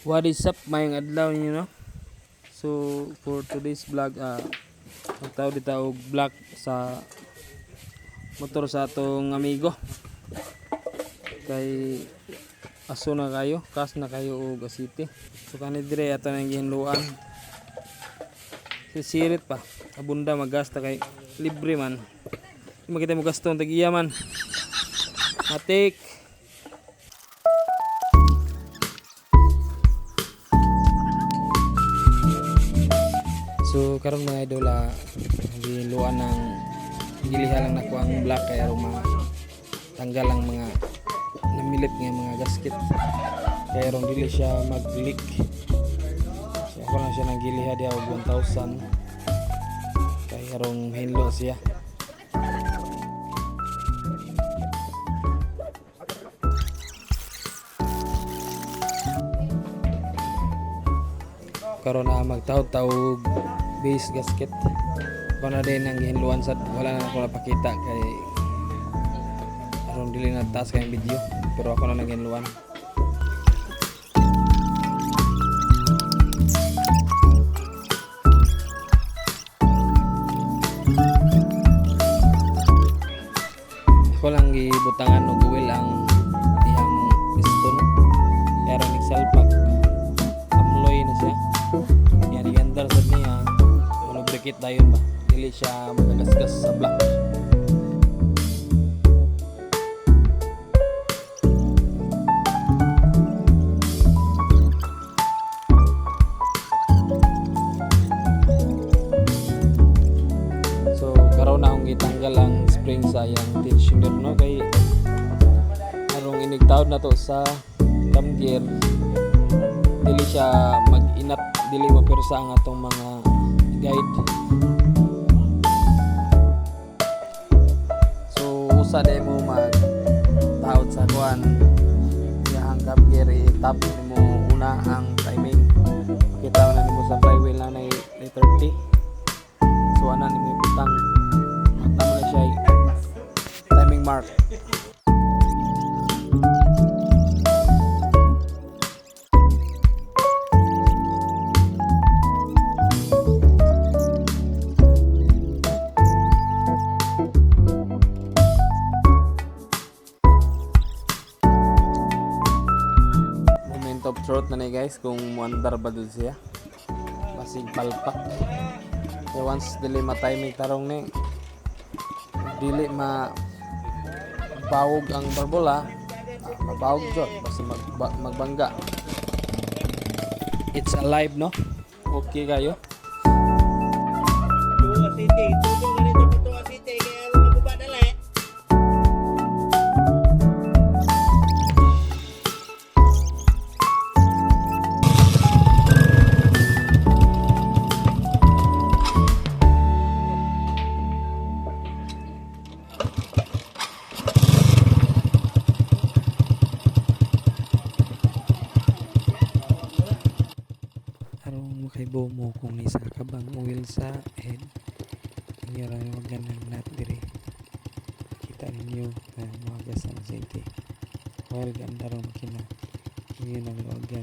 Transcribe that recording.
What is up, mayong adlaw niyo, no? So for today's vlog, magtawag dito og vlog sa motor sa atong amigo. Kay aso na kayo, kas na kayo og asiti. So kani dire ato nang gihinluan. Sisirit pa, abunda magasta kay libre man. Di makita mo gasto ang tagiya man. Matik. So karon mga idol, giluan ng giliha lang nako ang black kay aron tanggal ang mga namilit nga mga gasket. Kaya aron dili siya mag-leak. So ako na siya nang giliha dia og 1,000. Kay aron hinlo siya. Karon na magtaw-tawog base gasket. Ako na din ang gihinluan sa wala na ako napakita kay aron dili na taas kay video, pero ako na naghinluan. Ako lang gibutangan og oil ang iyang piston kaya aron nagsalpak amloy na siya. Yan igandar sad niya lubricate dayon ba dili siya magagasgas sa block. So karon na akong gitanggal ang spring sa iyang tensioner, no, kay arong inigtawd na to sa cam gear dili siya mag-inat, dili mapirsa ang atong mga guide. So usa day mo mag-tawd sa kuan yang cam gear, i-tap mo una ang timing. Kita na nimo sa flywheel na 30. So ana nimo ibutang matama na siya timing mark. Of throat na ni guys kung muandar ba dun siya basig palpak. So once dili ma-timing tarong ni dili mabawog ang barbola, mabawog jud basta magbangga. It's alive, no? Okay kayo. Tuwa City, tuwa ganito po Tuwa City kaya maguba dala eh. Kay bomo kung isa ka bang oil sa head inyo lang wag ganang nut dire kita ninyo na mga gas ang aceite oil ganda rin makina inyo lang wag gan